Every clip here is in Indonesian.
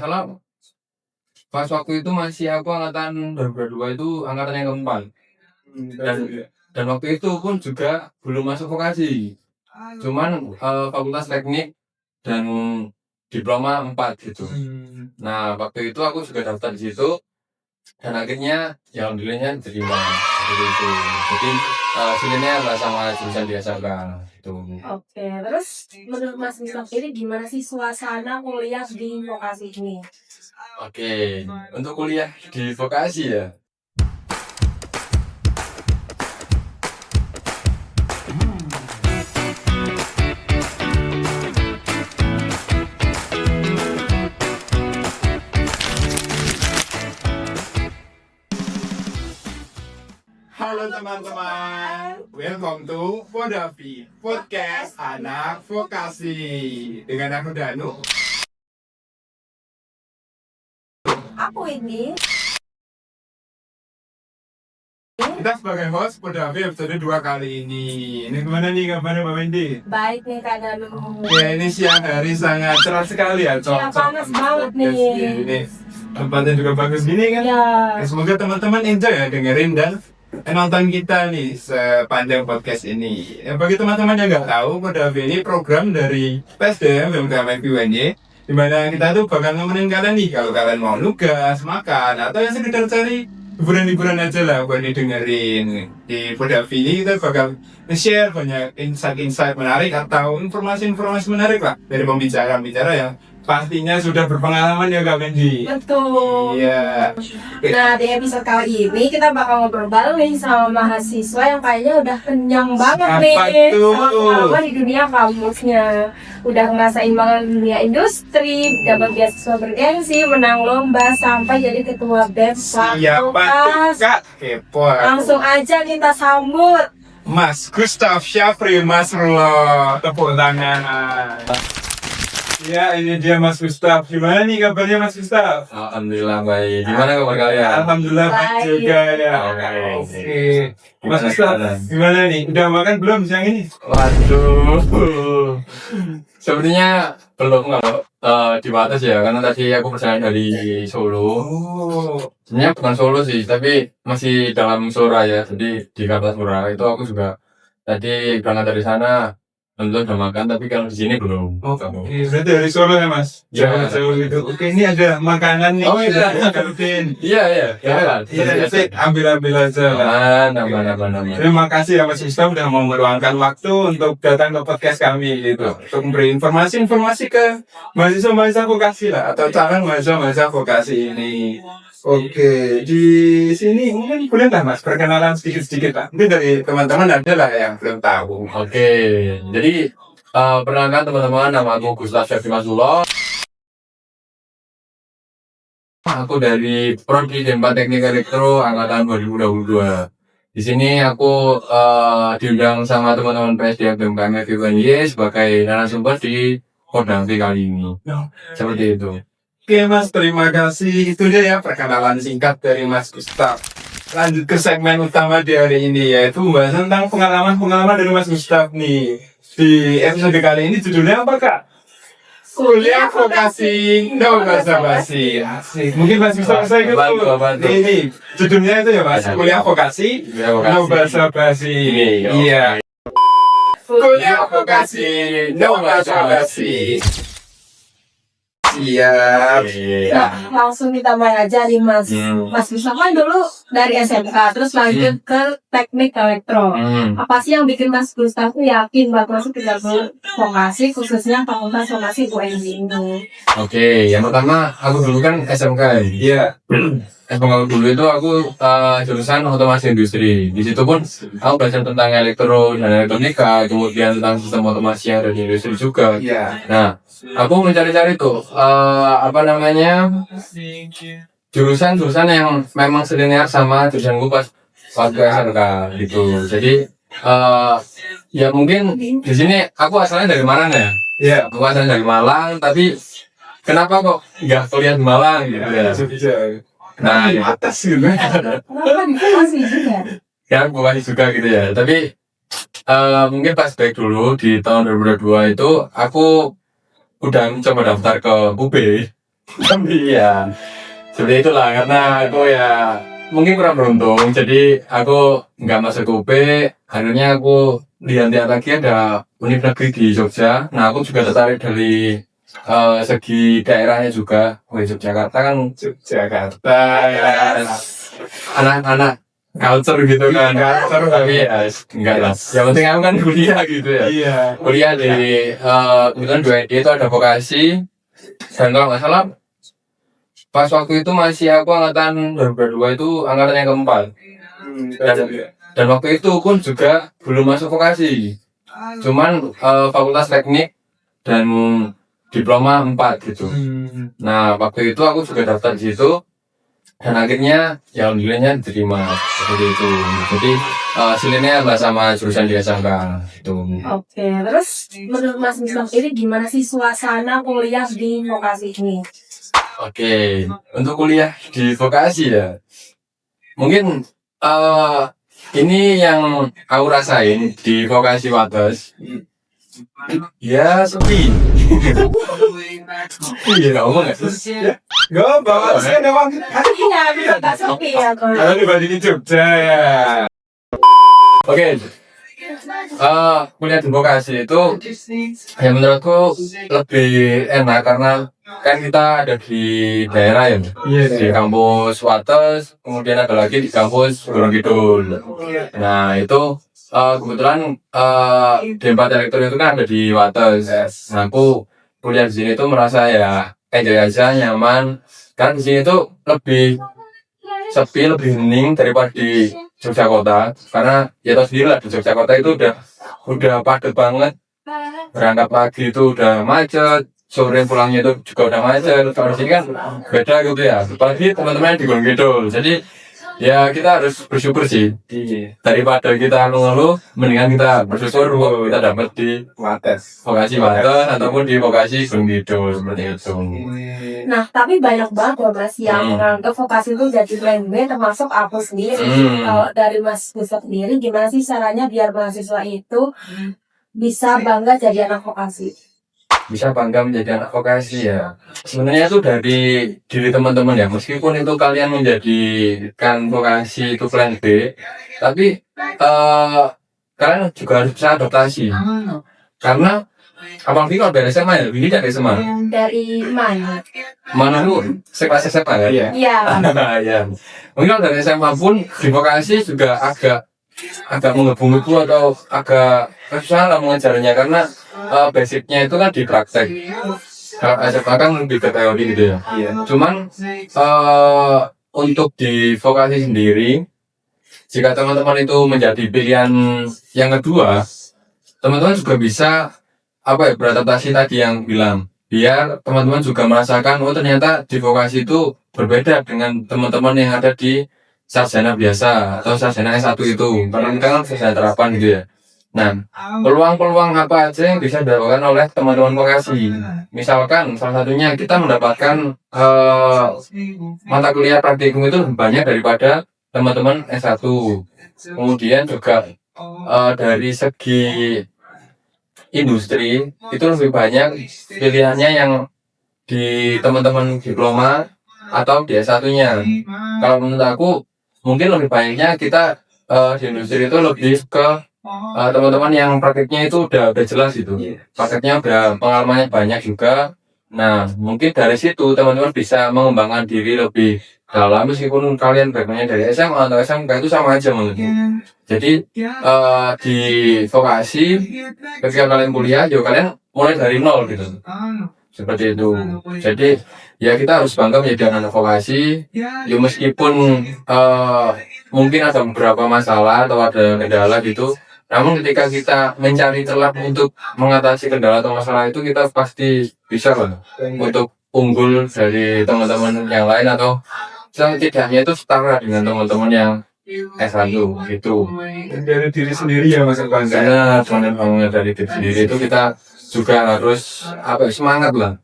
salah pas waktu itu masih aku angkatan 2022 itu angkatan yang keempat. Dan dan waktu itu pun juga belum masuk vokasi. Cuman fakultas teknik dan diploma 4 gitu. Nah, waktu itu aku juga daftar di situ dan akhirnya ya alhamdulillahnya diterima seperti itu. Jadi sininya adalah sama jurusan biasa kan gitu. Oke, terus menurut Mas Misbah ini gimana sih suasana kuliah di vokasi ini? Oke, untuk kuliah di vokasi ya. Halo teman-teman, welcome to Podavi, podcast anak vokasi dengan aku Danu. Aku ini Kita sebagai host Podavi episode 2 kali ini. Ini gimana nih kabarnya Mbak Wendy? baik nih Kak Danu. Ya ini siang hari sangat cerah sekali ya, Iya, panas banget nih. Ini tempatnya juga bagus gini kan? Ya, Semoga teman-teman enjoy ya dengerin dan nonton kita nih sepanjang podcast ini. Ya, bagi teman-teman yang nggak tahu, Podavi ini program dari PSDM BMKM FIUNY, di mana kita tuh bakal nemenin kalian nih kalau kalian mau nugas, makan, atau yang sekedar cari hiburan-hiburan aja lah buat didengerin. Di Podavi ini kita bakal nge-share banyak insight-insight menarik atau informasi-informasi menarik lah dari pembicara-pembicara yang pastinya sudah berpengalaman ya Kak Benji. betul. Iya. Nah, di episode kali ini kita bakal ngobrol bareng nih sama mahasiswa yang kayaknya udah kenyang banget Apa nih tuh? sama pengalaman di dunia kampusnya. Udah ngerasain banget dunia industri, dapat beasiswa bergengsi, menang lomba, sampai jadi ketua BEM Siapa tuh fakultas. Kak? Kepo. Langsung aja kita sambut. Mas Gustaf Syafri Masrullah. Tepuk tangan. Ya, ini dia Mas Gustaf. Gimana nih kabarnya Mas Gustaf? Alhamdulillah baik. Gimana kabar kalian? Alhamdulillah baik Baik. juga ya. Oke. Mas Gustaf, gimana nih? Udah makan belum siang ini? Waduh. Sebenarnya belum kalau di batas ya, karena tadi aku perjalanan dari Solo. Oh, Sebenarnya bukan Solo sih, tapi masih dalam Sora ya. Jadi di Kartasura itu aku juga tadi berangkat dari sana. Belum udah makan, tapi kalau di sini belum. oke. Berarti dari Solo ya Mas? Ya. Jauh gitu. Oke, ini ada makanan nih. Oh, iya. Kantin. Iya iya. Iya, sip. Ambil aja lah. Nama. Terima kasih ya Mas Gustaf udah mau meluangkan waktu untuk datang ke podcast kami gitu. Untuk memberi informasi ke mahasiswa-mahasiswa vokasi lah atau calon mahasiswa-mahasiswa vokasi ini. Oke, di sini mungkin boleh nggak Mas perkenalan sedikit-sedikit Pak? Mungkin dari teman-teman ada lah yang belum tahu. Oke, jadi perkenalkan teman-teman, nama aku Gustaf Syafri Masrullah. Aku dari Prodi D4 Teknik Elektro angkatan 2022. Di sini aku diundang sama teman-teman PSDM BMKM FIUNY sebagai narasumber di Podavi kali ini. Seperti itu. Oke Mas, terima kasih. Itu dia ya perkenalan singkat dari Mas Gustaf. Lanjut ke segmen utama di hari ini, yaitu membahas tentang pengalaman-pengalaman dari Mas Gustaf nih. Di episode kali ini judulnya apa Kak? Kuliah vokasi, no basa-basi. Asik. Mungkin Mas Gustaf saya gitu. Bantu. Ini judulnya itu ya Mas, kuliah vokasi, no basa-basi. Iya. Kuliah vokasi, no basa-basi. Siap. Nah, langsung kita main aja nih Mas. Mas Misbah kan dulu dari SMK, terus lanjut ke teknik elektro. Apa sih yang bikin Mas Gustaf tuh yakin bakal masuk ke jalur vokasi, khususnya fakultas vokasi UNJ ini? Oke, yang pertama aku dulu kan SMK. Iya. SMK dulu itu aku jurusan otomasi industri. Di situ pun aku belajar tentang elektro dan elektronika, kemudian tentang sistem otomasi yang ada di industri juga. Iya. Nah, aku mencari-cari tuh jurusan-jurusan yang memang selinear sama jurusanku pas waktu SMK gitu. Jadi ya mungkin di sini aku asalnya dari Malang ya. Iya. Aku asalnya dari Malang, tapi kenapa kok nggak kuliah di Malang gitu ya? Bisa. Nah, Di atas gitu. Kenapa di vokasi juga? ya bukan juga gitu ya. Tapi mungkin pas baik dulu di tahun 2022 itu aku udah coba daftar ke UB Tapi ya seperti itulah, karena aku ya mungkin kurang beruntung, jadi aku nggak masuk UP. Akhirnya aku lihat-lihat lagi ada univ negeri di Jogja. Nah, aku juga tertarik dari segi daerahnya juga. Oh, Yogyakarta kan Jakarta ya. anak-anak culture gitu kan. Culture, Tapi ya enggak lah. Yang penting aku kan kuliah gitu ya. Iya. Kuliah di kebetulan 2D itu ada vokasi. Dan kalau nggak salah pas waktu itu masih aku angkatan 2022 itu angkatan yang keempat. Dan waktu itu pun juga belum masuk vokasi. Cuman fakultas teknik dan diploma 4 gitu. Nah, waktu itu aku juga daftar di situ dan akhirnya ya alhamdulillahnya diterima seperti itu. Jadi hasilnya mbak sama jurusan di SMK itu. Oke, terus menurut Mas Misbah ini gimana sih suasana kuliah di vokasi ini? Oke, untuk kuliah di vokasi ya, mungkin ini yang aku rasain di vokasi Wates. Ya sepi. Iya, nggak ngomong nggak sih? Gak bawa sih ada uang. Iya, bisa tak sepi ya kalau. Kalau dibandingin Jogja ya. Oke, kuliah di vokasi itu ya menurutku lebih enak karena kan kita ada di daerah ya, di kampus Wates, kemudian ada lagi di kampus Gunung Kidul. Nah itu kebetulan D4 Elektro itu kan ada di Wates. Nah aku kuliah di sini tuh merasa ya enjoy aja, nyaman. Kan di sini tuh lebih sepi, lebih hening daripada di Yogyakarta. Karena ya tau sendiri lah di Yogyakarta itu udah padat banget. Berangkat pagi itu udah macet, sore pulangnya itu juga udah macet. Kalau di sini kan beda gitu ya. Apalagi teman-teman di Gunung Kidul. Jadi ya kita harus bersyukur sih. Daripada kita ngeluh, mendingan kita bersyukur kok kita dapat di Wates. vokasi Wates ataupun di vokasi Gunung Kidul seperti itu. Nah, tapi banyak banget loh Mas yang menganggap vokasi itu jadi plan B, termasuk aku sendiri. Kalau dari Mas Misbah sendiri, gimana sih caranya biar mahasiswa itu bisa bangga jadi anak vokasi? Bisa bangga menjadi anak vokasi ya. Sebenarnya itu dari diri teman-teman ya. Meskipun itu kalian menjadikan vokasi itu plan B, tapi kalian juga harus bisa adaptasi. Karena apalagi kalau dari SMA ya, ini dari SMA. Dari mana? Mana lu sekelas SMA ya? Iya. Ya. Mungkin kalau dari SMA pun di vokasi juga agak menggebu-gebu atau agak susah lah mengejarnya karena basicnya itu kan di praktek. Kalau SMA kan lebih ke teori gitu ya. Cuman untuk di vokasi sendiri, jika teman-teman itu menjadi pilihan yang kedua, teman-teman juga bisa beradaptasi tadi yang bilang, biar teman-teman juga merasakan oh ternyata di vokasi itu berbeda dengan teman-teman yang ada di sarjana biasa atau sarjana S1 itu, karena kita kan sarjana terapan gitu ya. Nah, peluang-peluang apa aja yang bisa didapatkan oleh teman-teman vokasi? Misalkan salah satunya kita mendapatkan mata kuliah praktikum itu lebih banyak daripada teman-teman S1. Kemudian juga dari segi industri itu lebih banyak pilihannya yang di teman-teman diploma atau di S1-nya. Kalau menurut aku mungkin lebih banyaknya kita di industri itu lebih ke teman-teman yang praktiknya itu udah jelas gitu. Praktiknya udah pengalamannya banyak juga. Nah, mungkin dari situ teman-teman bisa mengembangkan diri lebih dalam meskipun kalian backgroundnya dari SMA atau SMK itu sama aja menurutku. Jadi di vokasi ketika kalian kuliah, ya kalian mulai dari nol gitu. Seperti itu. Jadi ya kita harus bangga menjadi anak vokasi. Ya meskipun mungkin ada beberapa masalah atau ada kendala gitu. Namun ketika kita mencari celah untuk mengatasi kendala atau masalah itu, kita pasti bisa lah untuk unggul dari teman-teman yang lain atau setidaknya itu setara dengan teman-teman yang S1 gitu. Dari diri sendiri ya Mas Irfan. Karena teman-teman dari diri sendiri itu kita juga harus semangat lah.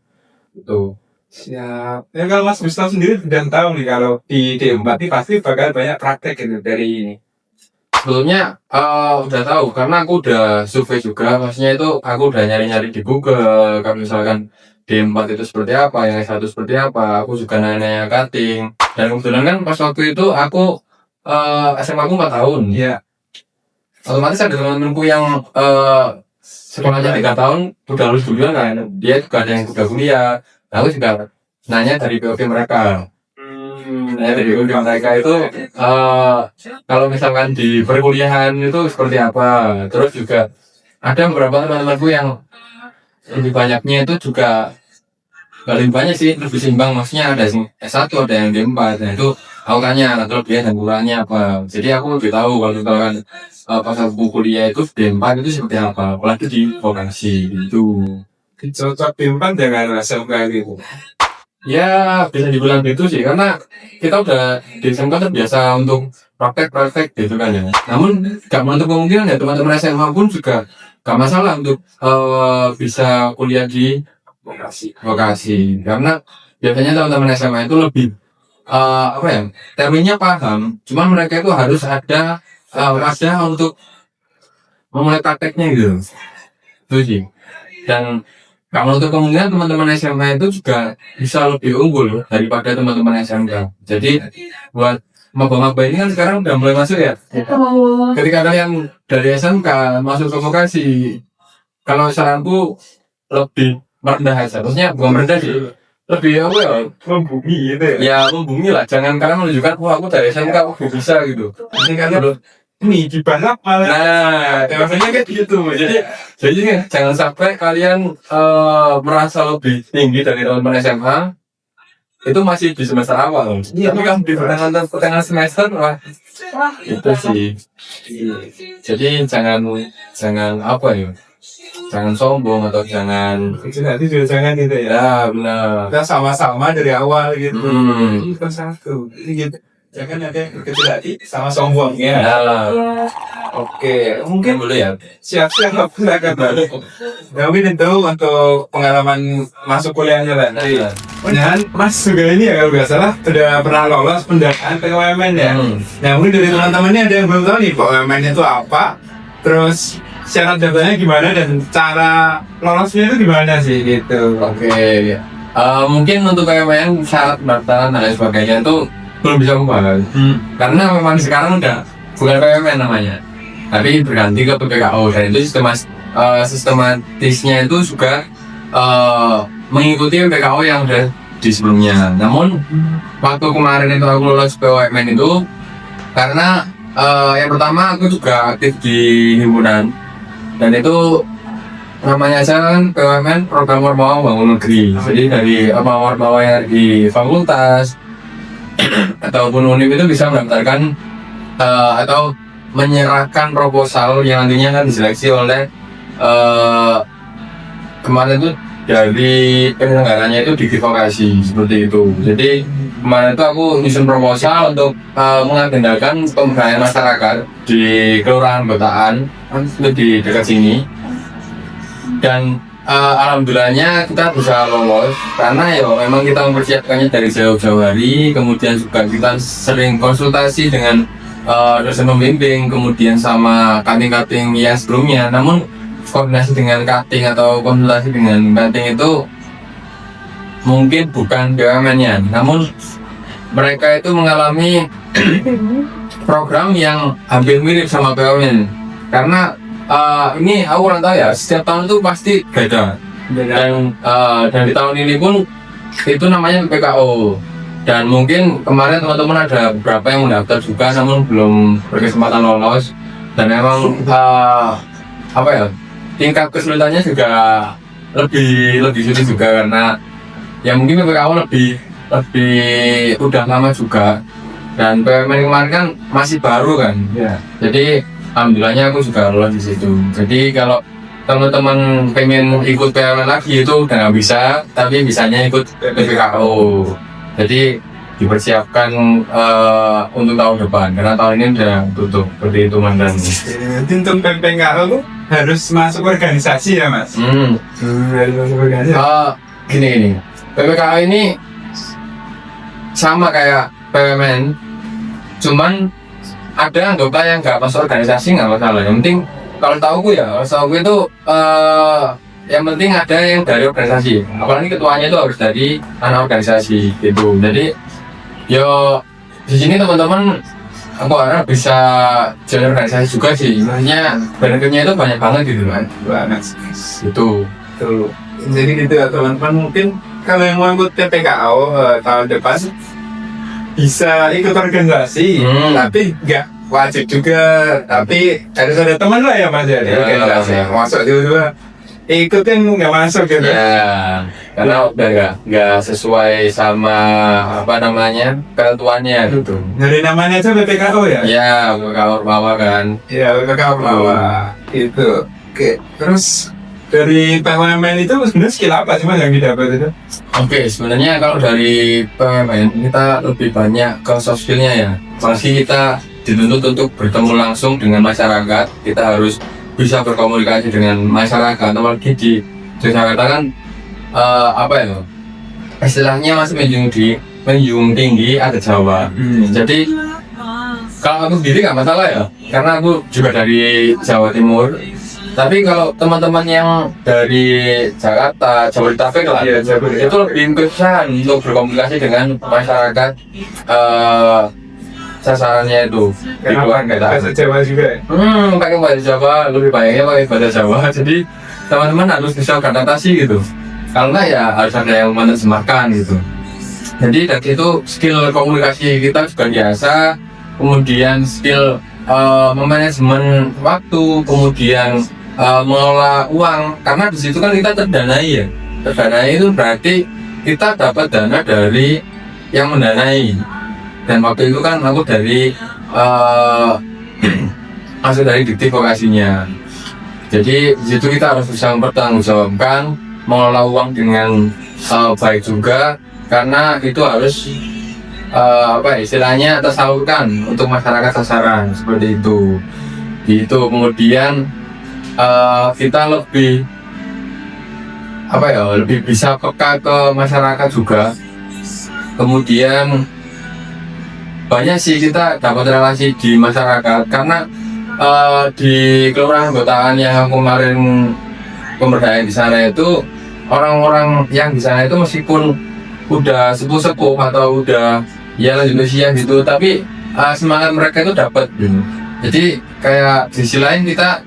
Itu. Siap. Ya kalau Mas Gustaf sendiri dan tahu nih kalau di D4 ini pasti bakal banyak praktek gitu dari ini. Sebelumnya udah tahu karena aku udah survei juga, maksudnya itu aku udah nyari-nyari di Google. Kalau misalkan D4 itu seperti apa, yang S1 seperti apa. Aku juga nanya cutting. Dan kebetulan kan pas waktu itu aku SMA aku 4 tahun. Iya. Otomatis ada teman-temanku yang sekolahnya 3 tahun udah lulus duluan kan. Dia juga ada yang udah kuliah. Nah, aku juga nanya dari POV mereka. Nanya dari POV mereka itu kalau misalkan di perkuliahan itu seperti apa. Terus juga ada beberapa teman-temanku yang lebih banyaknya itu juga gak lebih banyak sih, lebih seimbang. Maksudnya ada yang S1, ada yang D4. Nah itu aku tanya kelebihan dan kurangnya apa. Jadi aku lebih tahu kalau misalkan pas aku kuliah itu D4 itu seperti apa. Apalagi di vokasi itu. Cocok D4 dengan SMK gitu. Ya bisa dibilang gitu sih, karena kita udah di SMK kan biasa untuk praktek gitu kan ya. Namun gak menutup kemungkinan ya teman-teman SMA pun juga gak masalah untuk bisa kuliah di vokasi. Karena biasanya teman-teman SMA itu lebih terminnya paham, cuman mereka itu harus ada wadah untuk memulai prakteknya gitu. Itu sih. Dan gak menutup kemungkinan teman-teman SMA itu juga bisa lebih unggul daripada teman-teman SMK. Jadi buat maba-maba ini kan sekarang udah mulai masuk ya. Ketika kalian dari SMK masuk ke vokasi, kalau saranku lebih merendah aja. Maksudnya bukan merendah sih, lebih apa ya? Membumi gitu ya. Ya membumi lah. Jangan kalian menunjukkan wah aku dari SMK aku bisa gitu. Ini kalian ini di balap malah. Nah, maksudnya kayak gitu. Jadi jangan sampai kalian merasa lebih tinggi dari teman-teman SMA. Itu masih di semester awal. Iya. Tapi kan di pertengahan semester wah itu sih. Jadi jangan apa ya? Jangan sombong atau jangan Kecil hati juga jangan gitu ya. ya benar. Kita sama-sama dari awal gitu. Hmm. Itu satu. Gitu. Jangan ada yang kecil hati sama sombong ya. Ya, Oke, mungkin boleh ya. siap-siap silakan Mas. Nah, mungkin itu untuk pengalaman masuk kuliahnya nanti. Dan Mas juga ini ya kalau nggak salah sudah pernah lolos pendataan PUMN ya. Nah mungkin dari teman-teman ini ada yang belum tahu nih PUMN itu apa, terus syarat daftarnya gimana dan cara lolosnya itu gimana sih gitu. Oke. Mungkin untuk PUMN syarat pendaftaran dan lain sebagainya itu belum bisa aku bahas. Karena memang sekarang udah bukan PUMN namanya, tapi berganti ke PPKO dan itu sistematisnya itu juga mengikuti PPKO yang udah di sebelumnya. Namun waktu kemarin itu aku lolos PUMN itu karena yang pertama aku juga aktif di himpunan dan itu namanya aja kan PUMN Program Ormawa Bangun Negeri. Jadi dari ormawa yang di fakultas ataupun univ itu bisa mendaftarkan atau menyerahkan proposal yang nantinya kan diseleksi oleh kemarin itu dari penyelenggaranya itu di vokasi seperti itu. Jadi kemarin itu aku nyusun proposal untuk mengagendakan pemberdayaan masyarakat di Kelurahan Botaan itu di dekat sini. Dan alhamdulillahnya kita bisa lolos karena ya memang kita mempersiapkannya dari jauh-jauh hari, kemudian juga kita sering konsultasi dengan dosen pembimbing, kemudian sama cutting yang sebelumnya. Namun koordinasi dengan cutting atau konsultasi dengan cutting itu mungkin bukan BUMN-nya, namun mereka itu mengalami program yang hampir mirip sama BUMN karena ini aku kurang tahu ya, setiap tahun itu pasti beda. Dan di tahun ini pun itu namanya PPKO. Dan mungkin kemarin teman-teman ada beberapa yang mendaftar juga, namun belum berkesempatan lolos. Dan memang tingkat kesulitannya juga lebih sulit juga karena ya mungkin PPKO lebih udah lama juga. Dan PUMN kemarin kan masih baru kan. Ya. Jadi alhamdulillahnya aku juga lolos di situ. Jadi kalau teman-teman pengen ikut PUMN lagi itu udah nggak bisa, tapi bisanya ikut PPKO. Jadi dipersiapkan untuk tahun depan karena tahun ini udah tutup seperti itu mantan. Jadi untuk PPKO tuh harus masuk organisasi ya Mas? Harus masuk organisasi. Gini, PPKO ini sama kayak PUMN, cuman ada anggota yang nggak masuk organisasi nggak masalah. Yang penting kalau tahu gue itu yang penting ada yang dari organisasi, apalagi ketuanya itu harus dari anak organisasi gitu. Jadi yo di sini teman-teman aku harap bisa join organisasi juga sih, maksudnya benefitnya itu banyak banget gitu kan. Banget. Itu Tuh. Jadi gitu ya teman-teman, mungkin kalau yang mau ikut TPKO tahun depan bisa ikut organisasi, tapi nggak wajib juga, tapi harus ada teman lah ya mas ya di Ya, organisasi. ya. Masuk tiba-tiba ikutin nggak masuk gitu. ya, karena udah nggak sesuai sama apa namanya ketentuannya gitu. Dari namanya aja PPKO ya? Ya, kawan bawa kan. Iya, PPKO bawah itu. Oke, terus dari PWMN itu sebenarnya skill apa sih mas yang didapat itu? Oke, sebenarnya kalau dari PMN kita lebih banyak ke soft skillnya ya. Pasti kita dituntut untuk bertemu langsung dengan masyarakat. Kita harus bisa berkomunikasi dengan masyarakat. Apalagi di Jakarta kan apa ya? Istilahnya masih menjunjung tinggi adat Jawa. Jadi kalau aku sendiri nggak masalah ya, karena aku juga dari Jawa Timur. Tapi kalau teman-teman yang dari Jakarta, Jabodetabek lah, Iya, Jabodetabek. itu lebih kesusahan untuk berkomunikasi dengan masyarakat sasarannya itu. Di luar kita. Bahasa Jawa juga ya? Pakai bahasa Jawa, lebih banyaknya pakai bahasa Jawa. Jadi teman-teman harus bisa beradaptasi gitu. Kalau nggak ya harus ada yang menerjemahkan gitu. Jadi dari itu skill komunikasi kita juga biasa, kemudian skill memanajemen waktu, kemudian mengelola uang, karena di situ kan kita terdanai ya. Terdanai itu berarti kita dapat dana dari yang mendanai. Dan waktu itu kan aku dari masuk dari dikti vokasinya. Jadi di situ kita harus bisa mempertanggungjawabkan, mengelola uang dengan baik juga, karena itu harus apa istilahnya tersalurkan untuk masyarakat sasaran seperti itu. Gitu. Kemudian kita lebih apa ya, lebih bisa peka ke masyarakat juga. Kemudian banyak sih kita dapat relasi di masyarakat, karena di kelurahan Gotaan yang kemarin pemberdayaan di sana itu, orang-orang yang di sana itu meskipun udah sepuh-sepuh atau udah ya lanjut usia gitu, tapi semangat mereka itu dapat gitu. Jadi kayak di sisi lain kita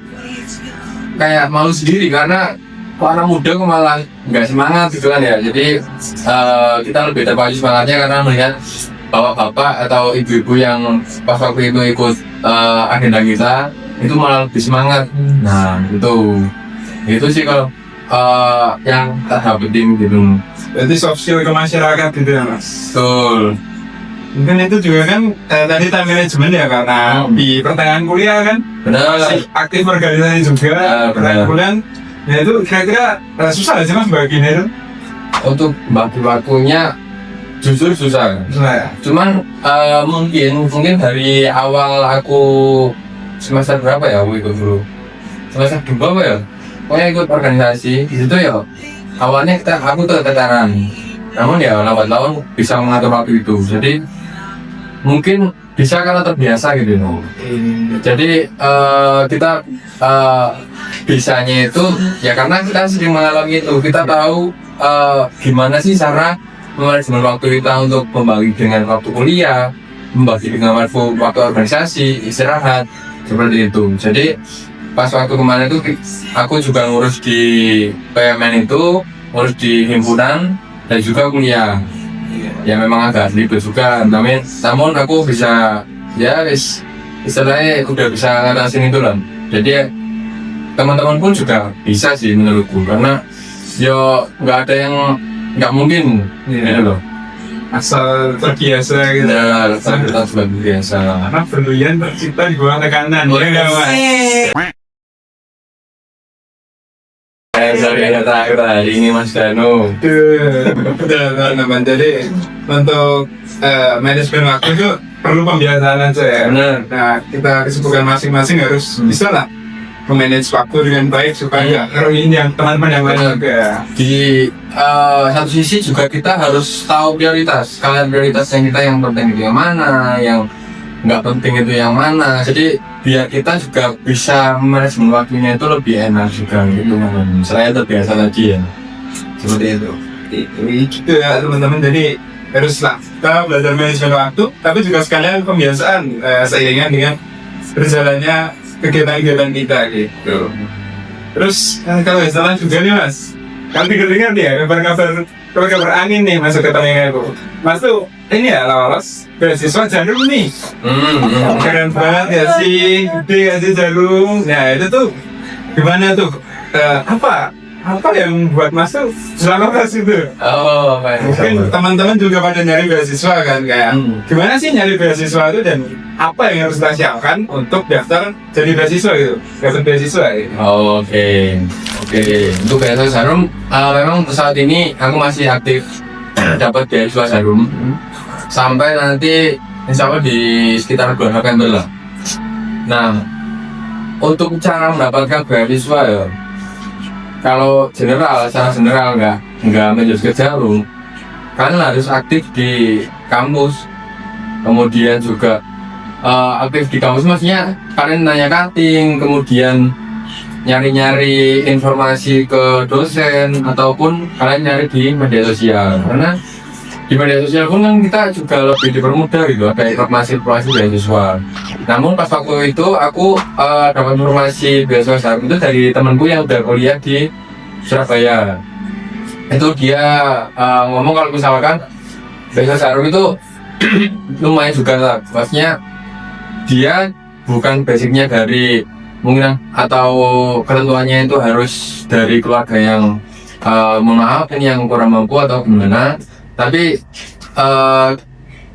kayak malu sendiri, karena kok anak muda kok malah nggak semangat gitu kan ya. Jadi kita lebih terpacu semangatnya karena melihat bapak-bapak atau ibu-ibu yang pas waktu itu ikut agenda kita itu malah lebih semangat. Nah itu sih kalau yang tak dapetin gitu. Berarti soft skill ke masyarakat gitu ya mas? Betul. Mungkin itu juga kan tadi time management ya, karena di pertengahan kuliah kan Benar. masih aktif organisasi juga. Benar. Kemudian ya itu kira-kira susah gak sih mas bagiannya itu? Untuk bagi waktunya jujur susah. Susah ya? Cuman mungkin dari awal aku semester berapa ya aku ikut dulu, semester 2 apa ya, pokoknya ikut organisasi di situ ya. Awalnya aku terteteran, namun ya lambat laun bisa mengatur waktu itu. Jadi mungkin bisa karena terbiasa gitu. Jadi kita bisanya itu ya karena kita sering mengalami itu. Kita tahu gimana sih cara memanajemen waktu kita untuk membagi dengan waktu kuliah, membagi dengan waktu organisasi, istirahat, seperti itu. Jadi pas waktu kemarin itu aku juga ngurus di PMN itu, ngurus di himpunan dan juga kuliah. Ya memang agak ribet juga, namun aku bisa ya istilahnya udah bisa ngatasin itu lah. Jadi teman-teman pun juga bisa sih menurutku, karena yo nggak ada yang nggak mungkin gitu loh. Asal terbiasa gitu. Ya, kita juga biasa. Karena berlian tercipta di bawah tekanan. Boleh Ya nggak, Mas? Sorry kata hari ini Mas Danu. Betul teman-teman. Jadi untuk manajemen waktu itu perlu pembiasaan aja ya. Benar. Nah kita kesibukan masing-masing harus bisa lah memanage waktu dengan baik supaya ngerugiin yang teman-teman yang lain juga. Di satu sisi juga kita harus tahu prioritas. Kalian prioritasnya kita yang penting itu yang mana, yang nggak penting itu yang mana. Jadi biar kita juga bisa manajemen waktunya itu lebih enak juga gitu. Selain terbiasa tadi ya. Seperti itu. Gitu ya teman-teman. Jadi haruslah kita belajar manajemen waktu, tapi juga sekalian pembiasaan seiringan dengan berjalannya kegiatan-kegiatan kita gitu. Terus kalau salah juga nih Mas, kan dengar ya kabar angin nih masuk ke telingaku. Mas tuh ini ya lolos beasiswa Jarum nih. Keren banget ya sih, gede ya sih Jarum. Nah itu tuh gimana tuh? Apa yang buat Mas tuh lolos itu? Oh, Mungkin teman-teman juga pada nyari beasiswa kan kayak gimana sih nyari beasiswa itu dan apa yang harus kita siapkan untuk daftar jadi beasiswa gitu, daftar beasiswa gitu. Oke. Untuk beasiswa Jarum, memang untuk saat ini aku masih aktif dapat beasiswa Jarum sampai nanti insya Allah di sekitar bulan November lah. Nah, untuk cara mendapatkan beasiswa ya, kalau secara general nggak menjadi ke Jarum, kalian harus aktif di kampus, kemudian juga aktif di kampus maksudnya kalian nanya cutting, kemudian nyari-nyari informasi ke dosen ataupun kalian nyari di media sosial, karena di media sosial pun kan kita juga lebih dipermudah gitu, ada informasi beasiswa. Namun pas waktu itu aku dapat informasi beasiswa Jarum itu dari temanku yang udah kuliah di Surabaya. Itu dia ngomong kalau misalkan beasiswa Jarum itu lumayan juga lah, maksudnya dia bukan basicnya dari mungkin atau ketentuannya itu harus dari keluarga yang mohon maaf ini yang kurang mampu atau gimana, tapi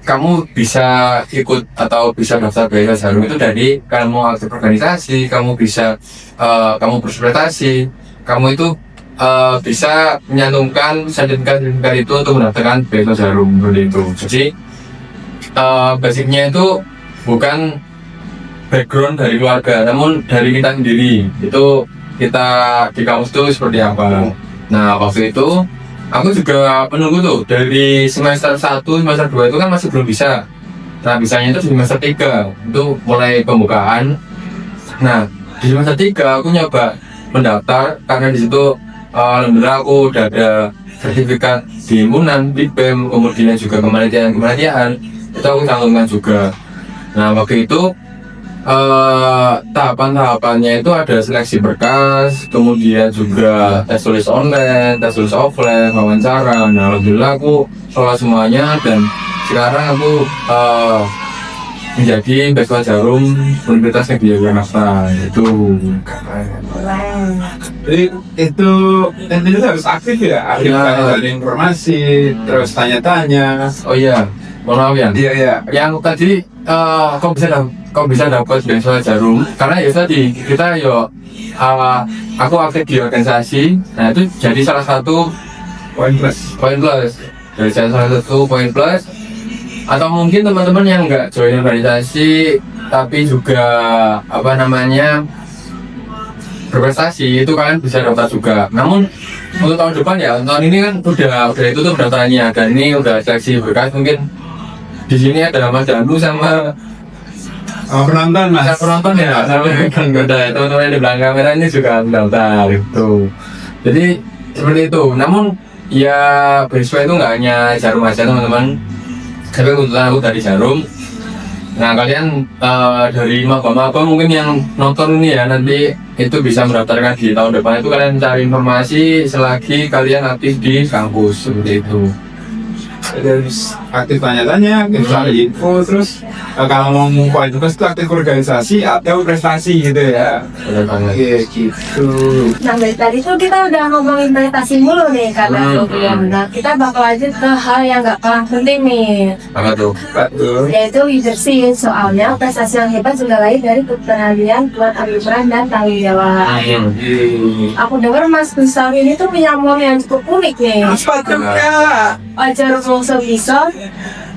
kamu bisa ikut atau bisa daftar beasiswa Jarum itu dari kamu aktif organisasi, kamu bisa kamu berprestasi, kamu itu bisa menyantumkan sertifikat itu untuk mendaftarkan beasiswa Jarum seperti itu. Jadi basicnya itu bukan background dari keluarga, namun dari kita sendiri. Itu kita di kampus itu seperti apa. Nah waktu itu aku juga menunggu tuh dari semester 1, semester 2 itu kan masih belum bisa. Nah bisanya itu di semester 3 itu mulai pembukaan. Nah di semester 3 aku nyoba mendaftar karena di situ alhamdulillah aku udah ada sertifikat di Munan, di BEM, kemudian juga kemanitiaan itu aku cantumkan juga. Nah waktu itu tahapan-tahapannya itu ada seleksi berkas, kemudian juga tes tulis online, tes tulis offline, wawancara. Nah alhamdulillah aku lolos semuanya dan sekarang aku menjadi beasiswa Jarum Universitas Negeri Yogyakarta itu. Jadi itu harus aktif ya, aktif cari informasi, terus tanya-tanya. Oh iya, mohon maaf ya. Iya. Yang tadi kok bisa dapat beasiswa Jarum? Karena ya tadi kita aku aktif di organisasi, nah itu jadi salah satu poin plus. Jadi salah satu poin plus. Atau mungkin teman-teman yang nggak join organisasi tapi juga berprestasi itu kalian bisa daftar juga. Namun untuk tahun depan ya, tahun ini kan udah itu tuh pendaftarannya dan ini udah seleksi berkas. Mungkin di sini ada Mas Danu sama penonton Mas. Penonton ya, teman-teman yang di belakang kamera ini juga mendaftar itu. Jadi seperti itu. Namun ya beasiswa itu nggak hanya Jarum aja teman-teman. Tapi kebetulan aku dari Jarum. Nah kalian dari maba-maba mungkin yang nonton ini ya nanti itu bisa mendaftarkan di tahun depan itu kalian cari informasi selagi kalian aktif di kampus seperti itu. Terus aktif tanya-tanya, cari info, terus kalau mau poin itu aktif organisasi atau prestasi gitu ya. Iya gitu. Nah dari tadi tuh kita udah ngomongin prestasi mulu nih karena nah kita bakal lanjut ke hal yang gak kalah penting nih. Apa tuh? Yaitu leadership. Soalnya prestasi yang hebat juga lahir dari keberanian buat ambil peran dan tanggung jawab. Aku dengar Mas Gustaf ini tuh punya momen yang cukup unik nih. Apa tuh Kak? Ajar mongso bisa,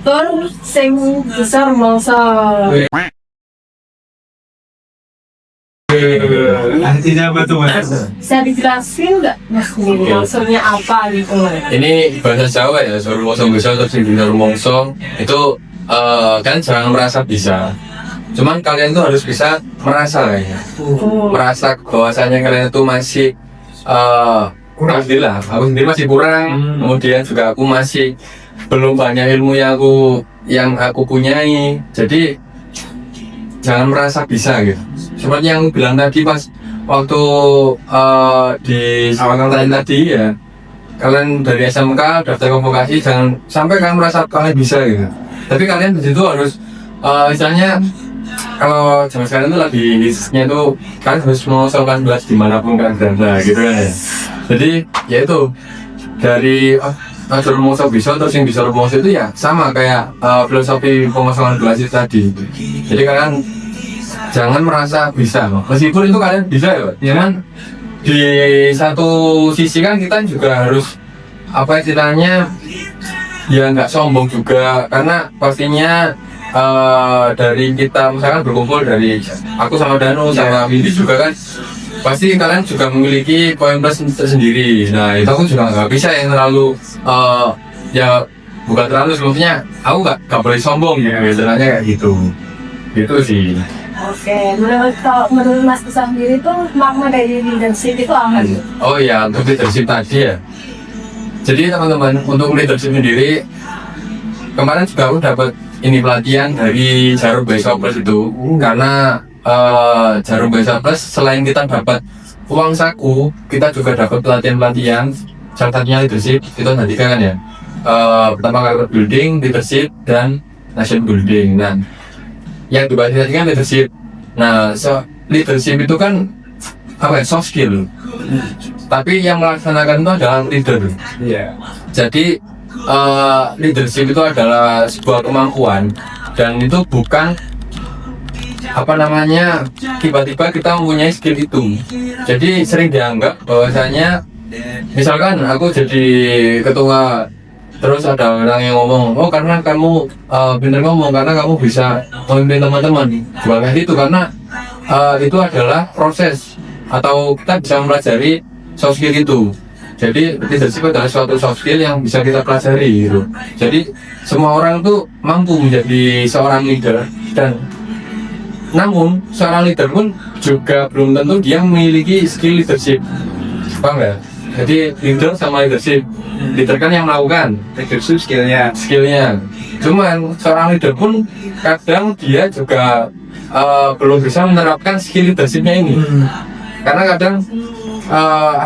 tur sing bisa mongso. Artinya apa tuh Mas? Bisa dijelasin nggak Mas ini maksudnya apa gitu? Ini bahasa Jawa ya, suruh mongso bisa atau sing bisa mongso itu kalian jangan merasa bisa, cuman kalian tuh harus bisa merasa kayaknya, merasa bahwasanya kalian itu masih kurang sendiri lah, aku sendiri masih kurang, kemudian juga aku masih belum banyak ilmu yang aku punyai, jadi jangan merasa bisa gitu. Seperti yang aku bilang tadi pas waktu di awal tadi ya, kalian dari SMK daftar konvokasi jangan sampai kalian merasa kalian bisa gitu. Tapi kalian di situ harus misalnya kalau zaman sekarang itu lagi bisnisnya itu kalian harus mengusahakan belas dimanapun kalian berada gitu kan ya. Jadi ya itu dari suruh musuh bisa terus yang bisa musuh itu ya sama kayak filosofi pengosongan gelas itu tadi. Jadi kalian jangan merasa bisa, meskipun itu kalian bisa ya kan. Di satu sisi kan kita juga harus apa istilahnya ya nggak sombong juga, karena pastinya dari kita misalkan berkumpul dari aku sama Danu sama Windy juga kan pasti kalian juga memiliki poin plus tersendiri. Nah itu aku juga nggak bisa yang terlalu ya bukan terlalu sebelumnya aku nggak boleh sombong ya istilahnya kayak gitu sih. Oke, menurut Mas Bisa sendiri tuh makna dari leadership itu apa? Oh ya, untuk leadership tadi ya. Jadi teman-teman untuk leadership sendiri kemarin juga aku dapat ini pelatihan dari Jarum Bahasa Plus itu, karena Jarum Bahasa Plus selain kita dapat uang saku, kita juga dapat pelatihan salah satunya leadership itu nanti kan ya. Pertama kali building, leadership dan nation building. Nah, yang dibahas tadi kan leadership. Nah, leadership itu kan apa ya, soft skill. Tapi yang melaksanakan itu adalah leader. Iya. Jadi leadership itu adalah sebuah kemampuan dan itu bukan apa namanya tiba-tiba kita mempunyai skill itu. Jadi sering dianggap bahwasanya misalkan aku jadi ketua, terus ada orang yang ngomong, oh karena kamu bener ngomong, karena kamu bisa memimpin teman-teman. Bukan kayak itu, karena itu adalah proses atau kita bisa mempelajari soft skill itu. Jadi leadership adalah suatu soft skill yang bisa kita pelajari gitu. Jadi semua orang tuh mampu menjadi seorang leader, dan namun seorang leader pun juga belum tentu dia memiliki skill leadership. Paham ya? Jadi leader sama leadership, leader kan yang melakukan, Leadership skillnya. Cuman seorang leader pun kadang dia juga belum bisa menerapkan skill leadershipnya ini. Karena kadang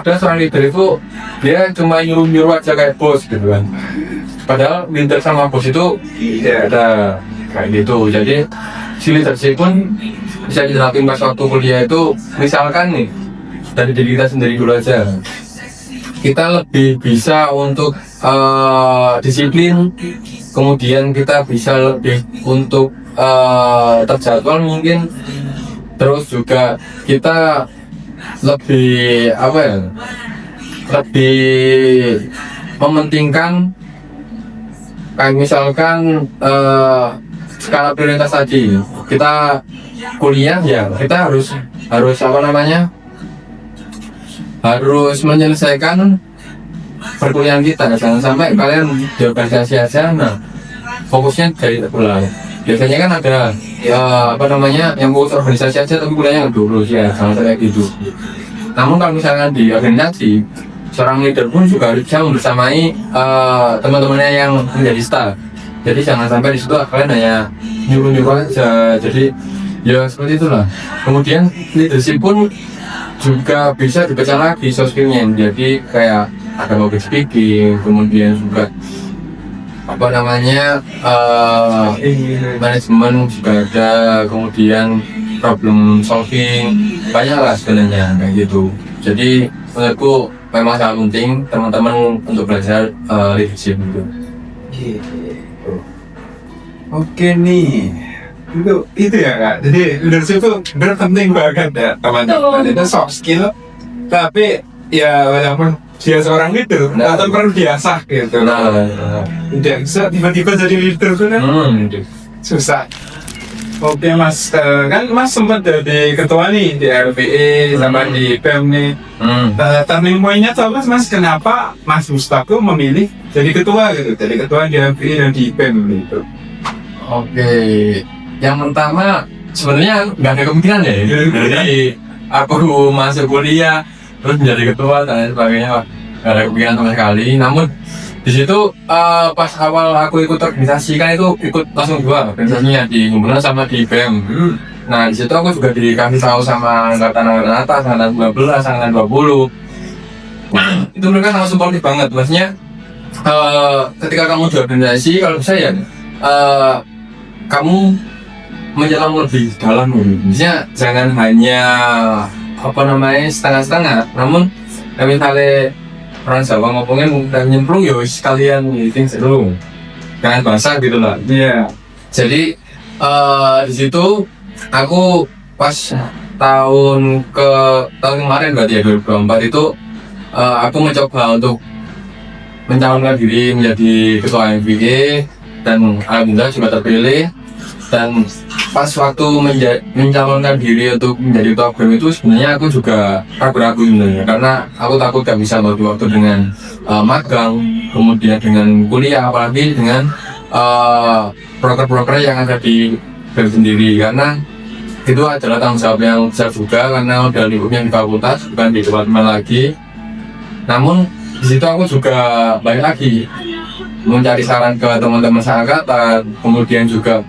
ada seorang leader itu dia cuma nyuruh aja kayak bos gitu kan. Padahal leader sama bos itu tidak ada kayak gitu. Jadi si leadership pun bisa diterapin pas waktu kuliah itu. Misalkan nih dari diri kita sendiri dulu aja, kita lebih bisa untuk disiplin, kemudian kita bisa lebih untuk terjadwal mungkin, terus juga kita lebih apa ya, lebih mementingkan kayak misalkan skala prioritas tadi. Kita kuliah ya kita harus apa namanya, harus menyelesaikan perkuliahan kita. Jangan sampai kalian di organisasi aja, nah fokusnya dari pulang. Biasanya kan ada apa namanya yang fokus organisasi aja tapi kuliahnya nggak lulus ya, jangan kayak gitu. Namun kalau misalkan di organisasi, seorang leader pun juga harus bisa membersamai teman-temannya yang menjadi staff. Jadi jangan sampai di situ kalian hanya nyuruh aja. Jadi ya seperti itulah. Kemudian leadership pun juga bisa dibaca lagi soft skillnya. Jadi kayak ada public speaking, kemudian juga apa namanya manajemen juga ada, kemudian problem solving, banyak lah sebenarnya kayak gitu. Jadi menurutku memang sangat penting teman-teman untuk belajar leadership itu. Oke nih, itu ya kak. Jadi leadership itu benar penting banget ya teman-teman. Itu soft skill, tapi ya walaupun dia seorang leader, atau perlu diasah gitu. Tidak bisa tiba-tiba jadi leader tuh kan susah. Oke mas, kan mas sempat jadi ketua nih di LPE sama di PEM nih. Turning point-nya tahu mas kenapa Mas Gustaf tuh memilih jadi ketua gitu, jadi ketua di LPE dan di PEM gitu? Oke, yang pertama sebenarnya nggak ada kemungkinan ya. Jadi aku masuk kuliah terus menjadi ketua dan lain sebagainya, nggak ada kemungkinan sama sekali. Namun di situ pas awal aku ikut organisasi kan itu ikut langsung dua organisasinya di Gumpulan sama di BEM. Nah di situ aku juga dikasih tahu sama angkatan atas, angkatan 12, angkatan 20. Itu mereka sangat suportif banget, maksudnya ketika kamu di organisasi kalau saya kamu menyelam lebih dalam, maksudnya jangan hanya setengah-setengah, namun misalnya orang Jawa ngomongin nyemplung ya sekalian meeting seru jangan basah gitu lah. Iya. Jadi di situ aku pas tahun kemarin berarti ya 2024 itu aku mencoba untuk mencalonkan diri menjadi ketua MVG dan alhamdulillah juga terpilih. Dan pas waktu mencalonkan diri untuk menjadi ketua BEM itu sebenarnya aku juga ragu-ragu sebenarnya, karena aku takut gak bisa bagi waktu dengan magang, kemudian dengan kuliah, apalagi dengan proker-proker yang ada di BEM sendiri, karena itu adalah tanggung jawab yang besar juga karena udah lingkupnya di fakultas bukan di departemen lagi. Namun di situ aku juga balik lagi mencari saran ke teman-teman seangkatan, kemudian juga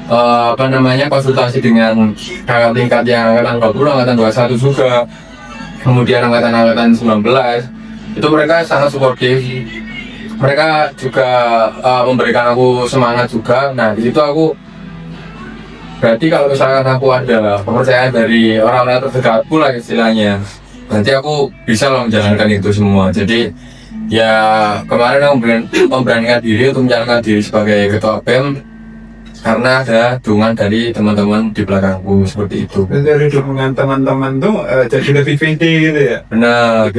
konsultasi dengan kakak tingkat yang angkatan 20, angkatan 21 juga, kemudian angkatan 19. Itu mereka sangat suportif, mereka juga memberikan aku semangat juga. Nah di situ aku berarti kalau misalkan aku ada kepercayaan dari orang-orang terdekatku lah istilahnya, nanti aku bisa loh menjalankan itu semua. Jadi ya kemarin aku memberanikan diri untuk menjalankan diri sebagai ketua BEM karena ada dukungan dari teman-teman di belakangku seperti itu. Dan dari dukungan teman-teman tuh jadi lebih pede gitu ya. Benar.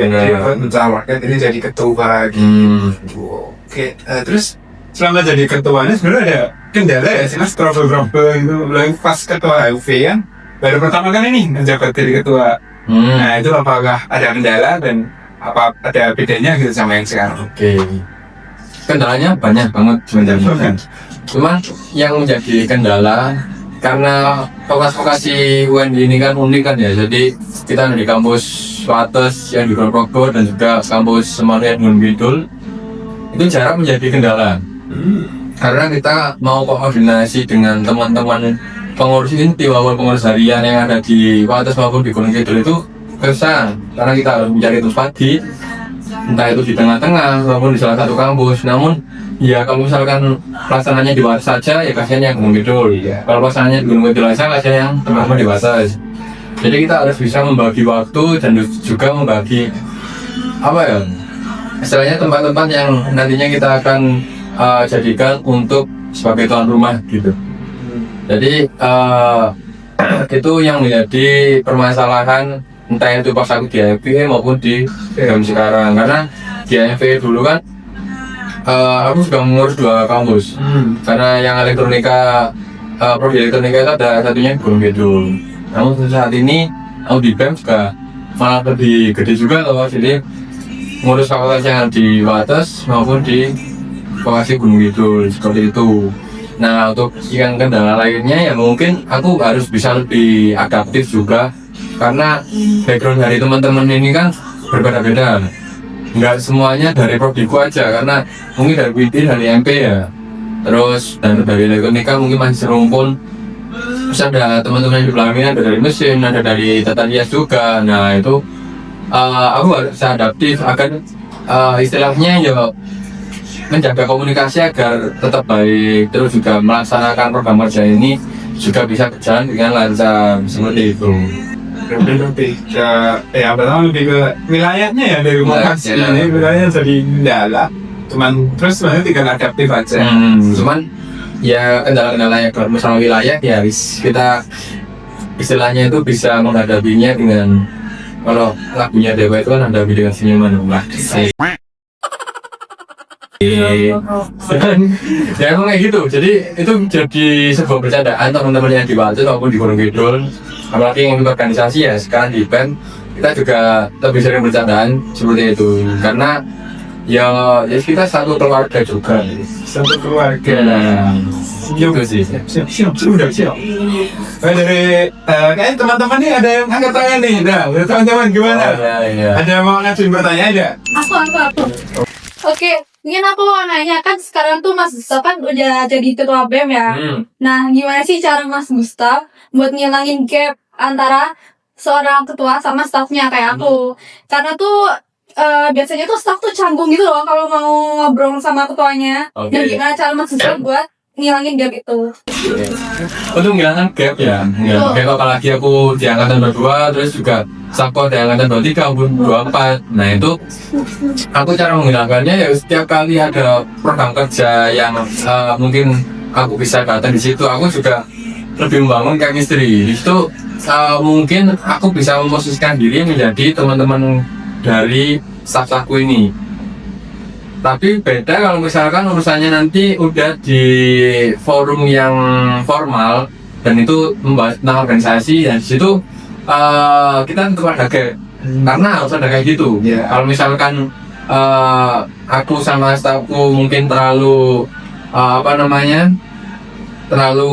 Mencalonkan ini jadi ketua gitu. Oke, terus selama jadi ketuanya sebenarnya ada kendala ya sih mas, trouble gitu. Lalu pas ketua UV kan baru pertama kali nih menjabat jadi ketua. Nah itu apakah ada kendala dan apa ada bedanya gitu sama yang sekarang? Oke. Kendalanya banyak banget sebenarnya. Cuman yang menjadi kendala karena vokasi UND ini kan unik kan ya. Jadi kita di kampus Wates yang di Progo dan juga kampus Semarang Gunung Kidul itu jarak menjadi kendala. Karena kita mau koordinasi dengan teman-teman pengurus inti maupun pengurus harian yang ada di Wates maupun di Gunung Kidul itu kesan, karena kita harus mencari tempat entah itu di tengah-tengah maupun di salah satu kampus. Namun ya kalau misalkan pelaksananya di Wates saja ya kasihan yang Gunung Kidul, kalau pelaksananya di Gunung Kidul saja kasihan yang teman-teman di Wates. Jadi kita harus bisa membagi waktu dan juga membagi istilahnya tempat-tempat yang nantinya kita akan jadikan untuk sebagai tuan rumah gitu. Jadi itu yang menjadi permasalahan entah itu pas aku di AFV maupun di BEM sekarang, karena di AFV dulu kan aku sudah mengurus 2 kampus. Karena yang elektronika, prodi elektronika itu ada satunya di Gunung Kidul. Namun saat ini aku di BEM juga malah lebih gede juga loh, jadi ngurus fakultas yang di Wates maupun di vokasi Gunung Kidul seperti itu. Nah untuk yang kendala lainnya ya mungkin aku harus bisa lebih adaptif juga, karena background dari teman-teman ini kan berbeda-beda. Nggak semuanya dari prodiku aja, karena mungkin dari WITI, dari MP ya, terus dari elektronika mungkin masih serumpun. Terus ada teman-teman di belakangnya, ada dari mesin, ada dari tata rias juga. Nah itu aku harus adaptif agar istilahnya ya menjaga komunikasi agar tetap baik, terus juga melaksanakan program kerja ini juga bisa berjalan dengan lancar seperti itu. Lebih ke yang pertama lebih ke wilayahnya ya, dari lokasi ini wilayahnya jadi kendala. Cuman terus sebenarnya tinggal adaptif aja. Cuman ya kendala-kendala yang masalah wilayah ya kita istilahnya itu bisa menghadapinya dengan, kalau lagunya Dewa itu kan hadapi dengan senyuman lah. Ya emang kayak gitu, jadi itu jadi sebuah bercandaan teman-teman yang di Wates maupun di Gunung Kidul, apalagi yang ikut organisasi ya sekarang di BEM, kita juga lebih sering bercandaan seperti itu, karena ya kita satu keluarga juga. Satu keluarga. gitu sih. Siap. Dari kayaknya teman-teman nih ada yang angkat tangan nih. Nah, teman-teman gimana? Iya. Ada yang mau ngajuin pertanyaan ada? Aku. Oke, mungkin aku mau nanya kan sekarang tuh Mas Gustaf kan udah jadi ketua BEM ya. Nah, gimana sih cara Mas Gustaf buat ngilangin gap antara seorang ketua sama stafnya kayak aku? Karena tuh biasanya tuh staff tuh canggung gitu loh kalau mau ngobrol sama ketuanya. Dan gimana cara Mas Gustaf buat ngilangin gap itu? Untuk menghilangkan gap ya, gap apalagi aku di angkatan 22, terus juga Sako di angkatan 23 maupun 24. Nah itu aku cara menghilangkannya ya setiap kali ada program kerja yang mungkin aku bisa datang di situ, aku juga lebih membangun chemistry. Di situ mungkin aku bisa memposisikan diri menjadi teman-teman dari staff-staffku ini. Tapi beda kalau misalkan urusannya nanti udah di forum yang formal dan itu membahas tentang organisasi, dan di situ kita tetap ada gap karena harus ada kayak gitu. Kalau misalkan aku sama staffku mungkin terlalu terlalu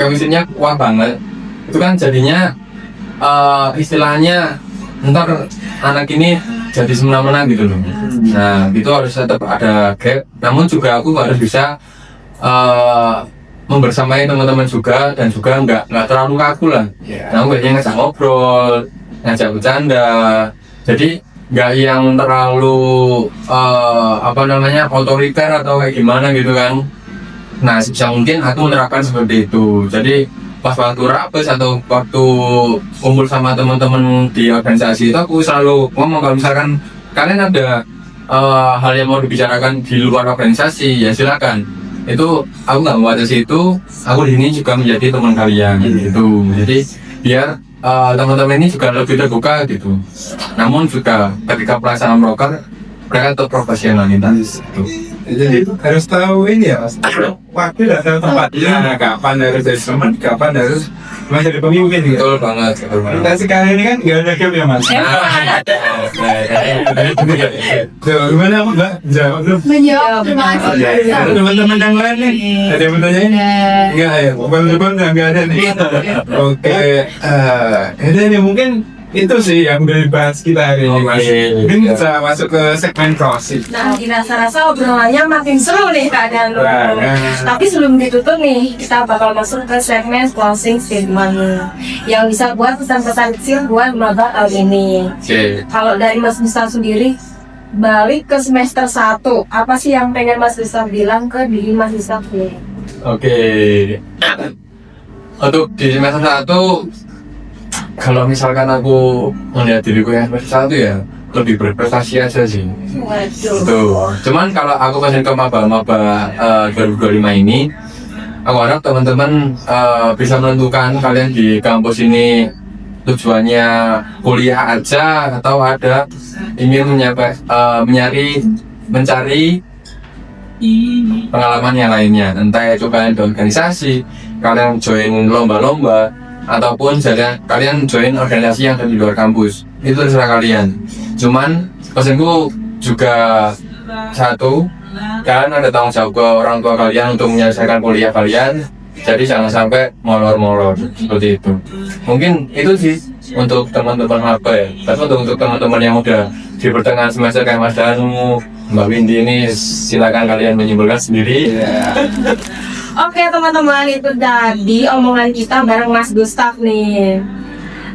chemistry-nya kuat banget, itu kan jadinya istilahnya ntar anak ini jadi semena-mena gitu loh. Nah itu harus tetap ada gap, namun juga aku harus bisa membersamai teman-teman juga, dan juga nggak terlalu kaku lah. Nah aku biasanya ngajak ngobrol, ngajak bercanda, jadi nggak yang terlalu otoriter atau kayak gimana gitu kan. Nah sebisa mungkin aku menerapkan seperti itu. Jadi pas waktu rapes atau waktu kumpul sama teman-teman di organisasi itu aku selalu ngomong kalau misalkan kalian ada hal yang mau dibicarakan di luar organisasi ya silakan. Itu aku nggak membatasi itu, aku di sini juga menjadi teman kalian gitu. Jadi biar teman-teman ini juga lebih terbuka gitu. Namun juga ketika pelaksanaan proker mereka tetap profesionalitas gitu. Jadi harus tahu ini ya Mas, waktu dan tahu tempatnya, kapan harus jadi teman, kapan harus menjadi pemimpin gitu. Betul banget. Kita sekarang ini kan nggak ada gap ya Mas. Tuh, gimana Mbak? Jawab dulu. Menjawab, terima kasih. Teman-teman yang lain nih, ada yang bertanyain? Enggak ya, bukan nggak ada nih. Oke, ada nih mungkin itu sih yang udah dibahas kita hari ini Mas. Mungkin bisa masuk ke segmen closing. Nah, dirasa-rasa obrolannya makin seru nih keadaan lu. Tapi sebelum ditutup nih, kita bakal masuk ke segmen closing statement yang bisa buat pesan-pesan kecil buat maba tahun ini. Kalau dari Mas Gustaf sendiri, balik ke semester 1, apa sih yang pengen Mas Gustaf bilang ke diri Mas Gustaf nih? Oke. Untuk di semester 1, kalau misalkan aku melihat diriku yang semester 1 ya lebih berprestasi aja sih. Waduh. Tuh. Cuman kalau aku pasien ke maba 2025 ini, aku harap teman-teman bisa menentukan kalian di kampus ini tujuannya kuliah aja atau ada ingin mencari pengalaman yang lainnya. Entah itu kalian di organisasi, kalian join lomba-lomba, ataupun kalian join organisasi yang ada di luar kampus, itu terserah kalian. Cuman pesanku juga satu, kalian ada tanggung jawab ke orang tua kalian untuk menyelesaikan kuliah kalian. Jadi jangan sampai molor-molor seperti itu. Mungkin itu sih untuk teman-teman apa ya. Tapi untuk teman-teman yang udah di pertengahan semester kayak Mas Danu, Mbak Windy ini, silakan kalian menyimpulkan sendiri. Oke teman-teman, itu tadi omongan kita bareng Mas Gustaf nih.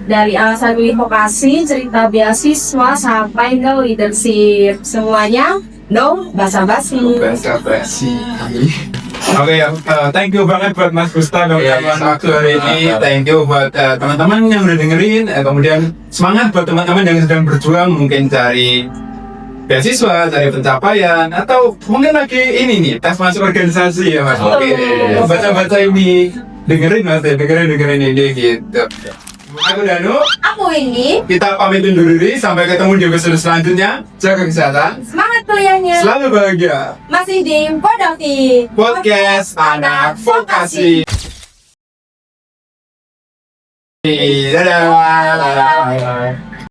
Dari alasan pilih vokasi, cerita beasiswa, sampai ke leadership. Semuanya, no basa-basi. Oke, thank you banget buat Mas Gustaf yang waktu hari ini. Thank you buat teman-teman yang udah dengerin. Kemudian semangat buat teman-teman yang sedang berjuang mungkin cari beasiswa, cari pencapaian, atau mungkin lagi ini nih tes masuk organisasi ya Mas. Oke, baca-baca ini, dengerin Mas, dengerin ini gitu. Aku Danu, Aku ini kita pamit undur diri, sampai ketemu di episode selanjutnya. Jaga kesehatan, semangat kuliahnya. selalu bahagia. Masih di Podokti Podcast Anak Vokasi. Dadah.